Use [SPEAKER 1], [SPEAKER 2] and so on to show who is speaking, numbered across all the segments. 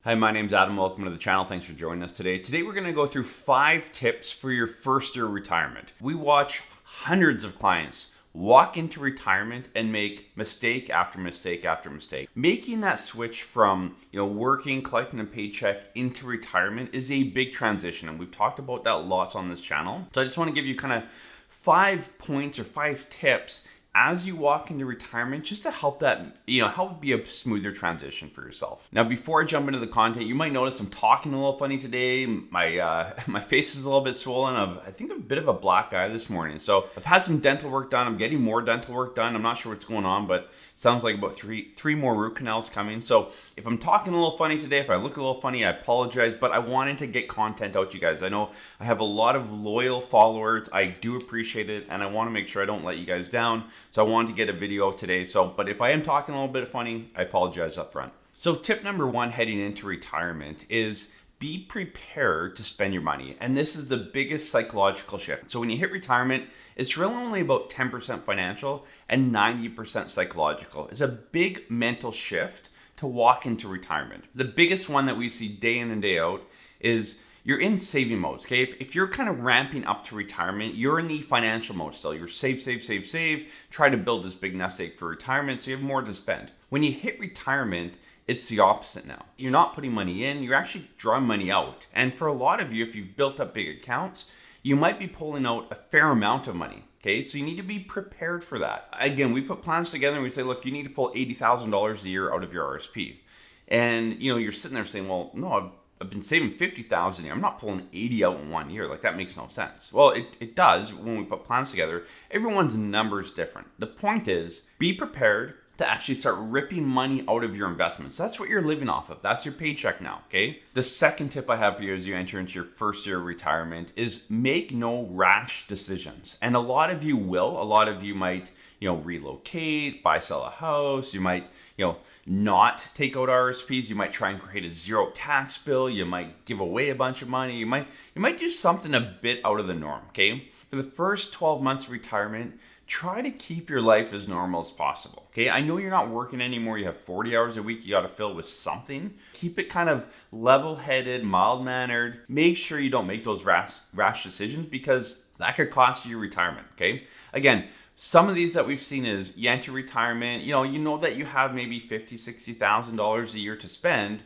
[SPEAKER 1] Hi, my name's Adam. Welcome to the channel. Thanks for joining us today. Today we're going to go through 5 tips for your first year retirement. We watch hundreds of clients walk into retirement and make mistake after mistake after mistake. Making that switch from, working, collecting a paycheck into retirement is a big transition, and we've talked about that lots on this channel. So I just want to give you kind of 5 points or 5 tips as you walk into retirement, just to help that, help be a smoother transition for yourself. Now, before I jump into the content, you might notice I'm talking a little funny today. My face is a little bit swollen. I think I'm a bit of a black eye this morning. So I've had some dental work done. I'm getting more dental work done. I'm not sure what's going on, but it sounds like about three more root canals coming. So if I'm talking a little funny today, if I look a little funny, I apologize, but I wanted to get content out to you guys. I know I have a lot of loyal followers. I do appreciate it, and I want to make sure I don't let you guys down. So I wanted to get a video today. But if I am talking a little bit funny, I apologize up front. So tip number 1 heading into retirement is be prepared to spend your money. And this is the biggest psychological shift. So when you hit retirement, it's really only about 10% financial and 90% psychological. It's a big mental shift to walk into retirement. The biggest one that we see day in and day out is you're in saving mode, okay? If you're kind of ramping up to retirement, you're in the financial mode still. You're save, try to build this big nest egg for retirement so you have more to spend. When you hit retirement, it's the opposite now. You're not putting money in, you're actually drawing money out. And for a lot of you, if you've built up big accounts, you might be pulling out a fair amount of money, okay? So you need to be prepared for that. Again, we put plans together and we say, look, you need to pull $80,000 a year out of your RSP. And you're sitting there saying, well, no, I've been saving $50,000 a year. I'm not pulling 80 out in 1 year. Like, that makes no sense. Well, it does when we put plans together. Everyone's number is different. The point is, be prepared to actually start ripping money out of your investments. That's what you're living off of. That's your paycheck now, okay? The second tip I have for you as you enter into your first year of retirement is make no rash decisions. And a lot of you will. A lot of you might, relocate, buy, sell a house. You might, not take out RSPs. You might try and create a zero tax bill. You might give away a bunch of money. You might do something a bit out of the norm, okay? For the first 12 months of retirement, try to keep your life as normal as possible, okay? I know you're not working anymore. You have 40 hours a week you got to fill with something. Keep it kind of level-headed, mild-mannered. Make sure you don't make those rash decisions, because that could cost you your retirement, okay? Again, some of these that we've seen is you enter retirement, you know that you have maybe $50,000, $60,000 a year to spend,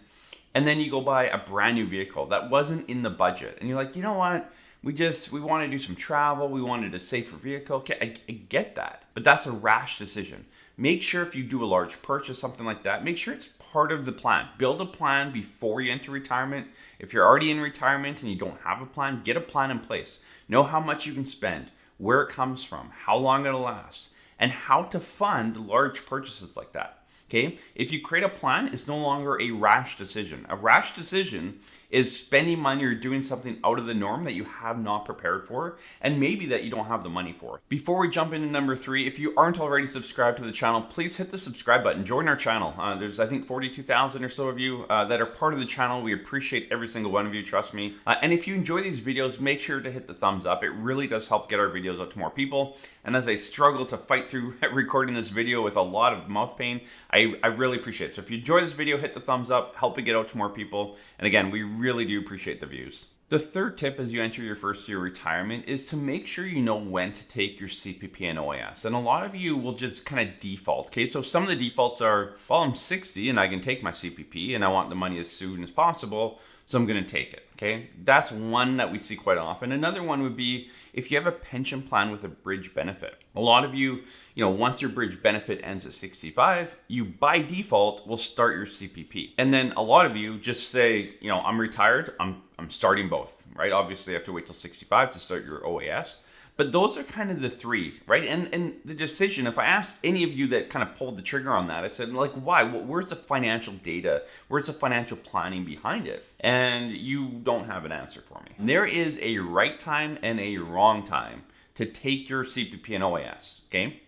[SPEAKER 1] and then you go buy a brand new vehicle that wasn't in the budget. And you're like, you know what? We want to do some travel. We wanted a safer vehicle. Okay, I get that, but that's a rash decision. Make sure if you do a large purchase, something like that, make sure it's part of the plan. Build a plan before you enter retirement. If you're already in retirement and you don't have a plan, get a plan in place. Know how much you can spend, where it comes from, how long it'll last, and how to fund large purchases like that. Okay? If you create a plan, it's no longer a rash decision. A rash decision is spending money or doing something out of the norm that you have not prepared for, and maybe that you don't have the money for. Before we jump into number 3, if you aren't already subscribed to the channel, please hit the subscribe button. Join our channel. There's, I think, 42,000 or so of you that are part of the channel. We appreciate every single one of you, trust me. And if you enjoy these videos, make sure to hit the thumbs up. It really does help get our videos out to more people. And as I struggle to fight through recording this video with a lot of mouth pain, I really appreciate it. So if you enjoy this video, hit the thumbs up, help it get out to more people. And again, we really do appreciate the views. The third tip as you enter your first year of retirement is to make sure you know when to take your CPP and OAS. And a lot of you will just kind of default, okay? So some of the defaults are, well, I'm 60 and I can take my CPP and I want the money as soon as possible, so I'm going to take it, okay? That's one that we see quite often. Another one would be if you have a pension plan with a bridge benefit. A lot of you, once your bridge benefit ends at 65, you by default will start your CPP. And then a lot of you just say, I'm retired, I'm starting both, right? Obviously, you have to wait till 65 to start your OAS. But those are kind of the 3, right? And the decision, if I asked any of you that kind of pulled the trigger on that, I said, like, why? Well, where's the financial data? Where's the financial planning behind it? And you don't have an answer for me. There is a right time and a wrong time to take your CPP and OAS, okay?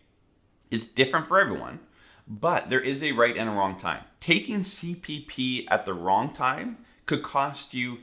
[SPEAKER 1] It's different for everyone, but there is a right and a wrong time. Taking CPP at the wrong time could cost you,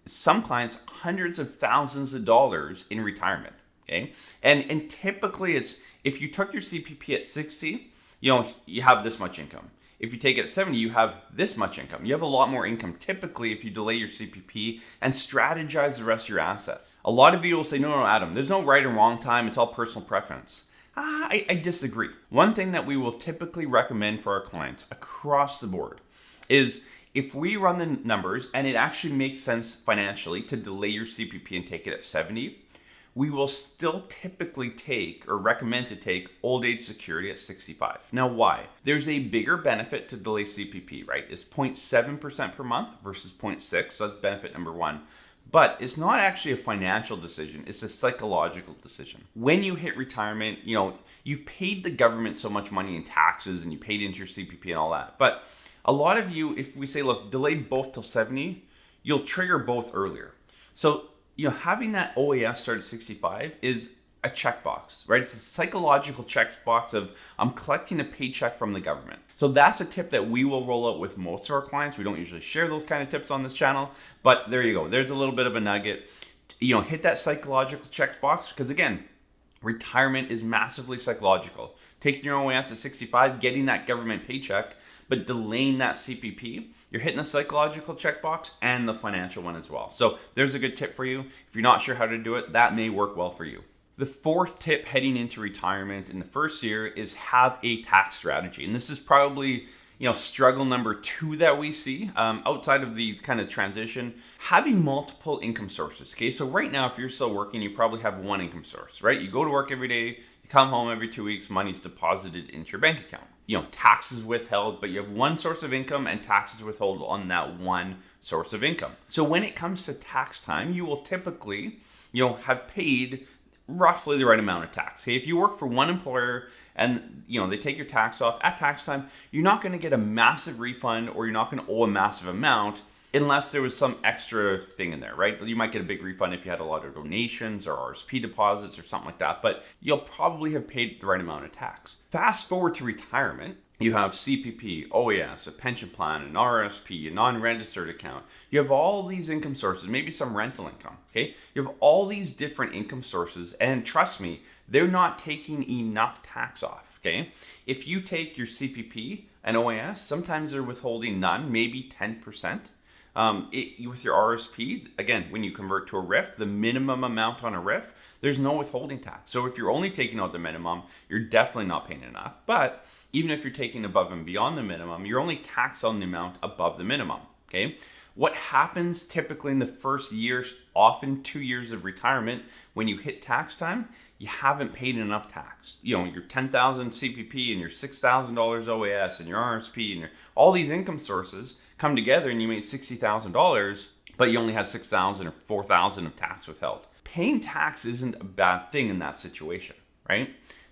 [SPEAKER 1] some clients hundreds of thousands of dollars in retirement, okay? And typically it's, if you took your CPP at 60, you have this much income. If you take it at 70, you have this much income. You have a lot more income typically if you delay your CPP and strategize the rest of your assets. A lot of you will say, no, Adam, there's no right or wrong time. It's all personal preference. I disagree. One thing that we will typically recommend for our clients across the board is if we run the numbers and it actually makes sense financially to delay your CPP and take it at 70, we will still typically take or recommend to take old age security at 65. Now, why? There's a bigger benefit to delay CPP, right? It's 0.7% per month versus 0.6. So that's benefit number one. But it's not actually a financial decision. It's a psychological decision. When you hit retirement, you've paid the government so much money in taxes and you paid into your CPP and all that. But a lot of you, if we say, look, delay both till 70, you'll trigger both earlier. So, having that OAS start at 65 is a checkbox, right? It's a psychological checkbox of I'm collecting a paycheck from the government. So that's a tip that we will roll out with most of our clients. We don't usually share those kind of tips on this channel, but there you go. There's a little bit of a nugget. Hit that psychological checkbox because again, retirement is massively psychological. Taking your OAS at 65, getting that government paycheck, but delaying that CPP, you're hitting the psychological checkbox and the financial one as well. So there's a good tip for you. If you're not sure how to do it, that may work well for you. The fourth tip heading into retirement in the first year is have a tax strategy. And this is probably, struggle number 2 that we see outside of the kind of transition, having multiple income sources. Okay, so right now, if you're still working, you probably have one income source, right? You go to work every day, you come home every 2 weeks, money's deposited into your bank account. Taxes withheld, but you have one source of income and taxes withheld on that one source of income. So when it comes to tax time, you will typically, have paid roughly the right amount of tax. Okay, if you work for one employer and they take your tax off at tax time, you're not going to get a massive refund or you're not going to owe a massive amount unless there was some extra thing in there, right? You might get a big refund if you had a lot of donations or RSP deposits or something like that, but you'll probably have paid the right amount of tax. Fast forward to retirement, you have CPP, OAS, a pension plan, an RSP, a non-registered account. You have all these income sources, maybe some rental income, okay? You have all these different income sources, and trust me, they're not taking enough tax off, okay? If you take your CPP and OAS, sometimes they're withholding none, maybe 10%. With your RSP, again, when you convert to a RIF, the minimum amount on a RIF, there's no withholding tax. So if you're only taking out the minimum, you're definitely not paying enough. But even if you're taking above and beyond the minimum, you're only taxed on the amount above the minimum, okay? What happens typically in the first years, often 2 years of retirement, when you hit tax time, you haven't paid enough tax. Your $10,000 CPP and your $6,000 OAS and your RSP and all these income sources come together and you made $60,000, but you only had $6,000 or $4,000 of tax withheld. Paying tax isn't a bad thing in that situation, right?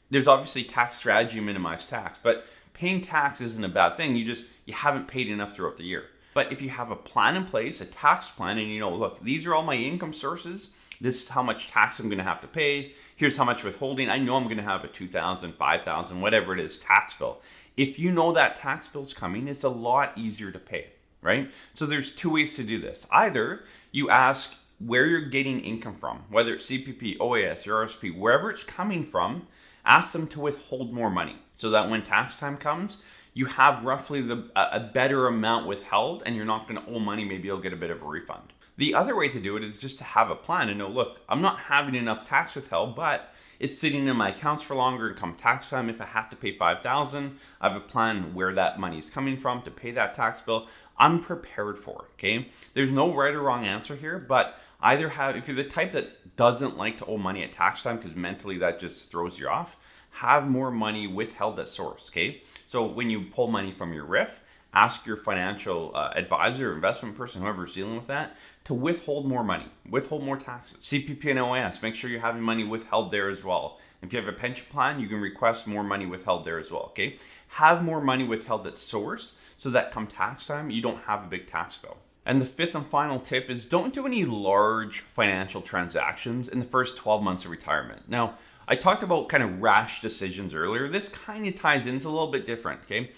[SPEAKER 1] There's obviously tax strategy to minimize tax, but paying tax isn't a bad thing. You haven't paid enough throughout the year. But if you have a plan in place, a tax plan, and look, these are all my income sources. This is how much tax I'm going to have to pay. Here's how much withholding. I know I'm going to have a $2,000, $5,000, whatever it is, tax bill. If you know that tax bill's coming, it's a lot easier to pay, right? So there's 2 ways to do this. Either you ask where you're getting income from, whether it's CPP, OAS, or RSP, wherever it's coming from, ask them to withhold more money so that when tax time comes, you have roughly a better amount withheld and you're not going to owe money. Maybe you'll get a bit of a refund. The other way to do it is just to have a plan and know, look, I'm not having enough tax withheld, but it's sitting in my accounts for longer and come tax time. If I have to pay $5,000, I have a plan where that money is coming from to pay that tax bill. I'm prepared for it, okay? There's no right or wrong answer here, but either if you're the type that doesn't like to owe money at tax time because mentally that just throws you off, have more money withheld at source, okay? So when you pull money from your RIF, ask your financial advisor or investment person, whoever's dealing with that, to withhold more money, withhold more taxes. CPP and OAS, make sure you're having money withheld there as well. If you have a pension plan, you can request more money withheld there as well, okay? Have more money withheld at source so that come tax time, you don't have a big tax bill. And the fifth and final tip is don't do any large financial transactions in the first 12 months of retirement. Now, I talked about kind of rash decisions earlier. This kind of ties in, it's a little bit different, okay?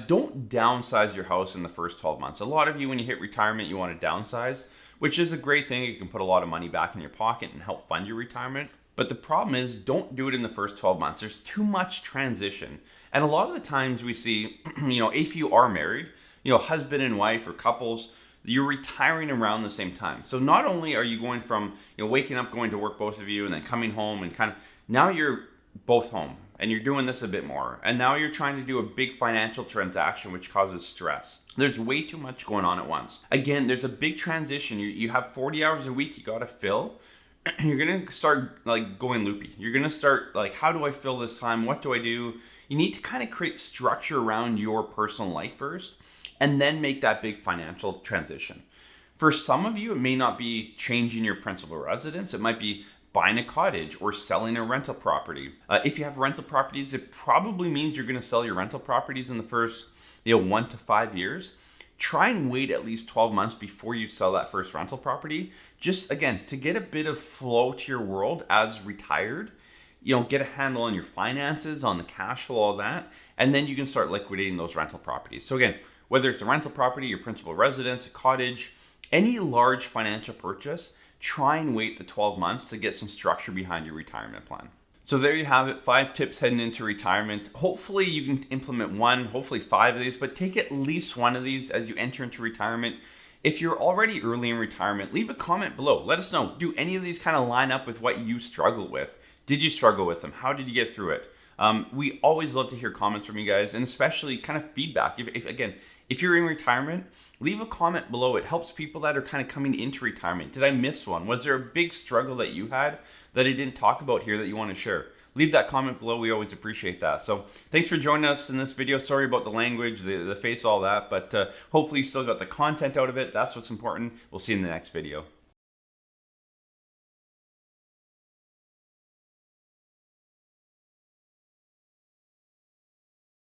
[SPEAKER 1] Don't downsize your house in the first 12 months. A lot of you, when you hit retirement, you want to downsize, which is a great thing. You can put a lot of money back in your pocket and help fund your retirement. But the problem is, don't do it in the first 12 months. There's too much transition. And a lot of the times we see, if you are married, husband and wife or couples, you're retiring around the same time. So not only are you going from, waking up, going to work, both of you, and then coming home and now you're both home and you're doing this a bit more. And now you're trying to do a big financial transaction, which causes stress. There's way too much going on at once. Again, there's a big transition. You have 40 hours a week you got to fill. You're going to start going loopy. You're going to start how do I fill this time? What do I do? You need to kind of create structure around your personal life first, and then make that big financial transition. For some of you, it may not be changing your principal residence. It might be buying a cottage or selling a rental property. If you have rental properties, it probably means you're going to sell your rental properties in the first 1 to 5 years. Try and wait at least 12 months before you sell that first rental property. Just again, to get a bit of flow to your world as retired, get a handle on your finances, on the cash flow, all that, and then you can start liquidating those rental properties. So again, whether it's a rental property, your principal residence, a cottage, any large financial purchase, try and wait the 12 months to get some structure behind your retirement plan. So there you have it, 5 tips heading into retirement. Hopefully you can implement 1, hopefully 5 of these, but take at least 1 of these as you enter into retirement. If you're already early in retirement, leave a comment below. Let us know, do any of these kind of line up with what you struggle with? Did you struggle with them? How did you get through it? We always love to hear comments from you guys, and especially kind of feedback. If you're in retirement, leave a comment below. It helps people that are kind of coming into retirement. Did I miss one? Was there a big struggle that you had that I didn't talk about here that you want to share? Leave that comment below. We always appreciate that. So thanks for joining us in this video. Sorry about the language, the face, all that, but hopefully you still got the content out of it. That's what's important. We'll see you in the next video.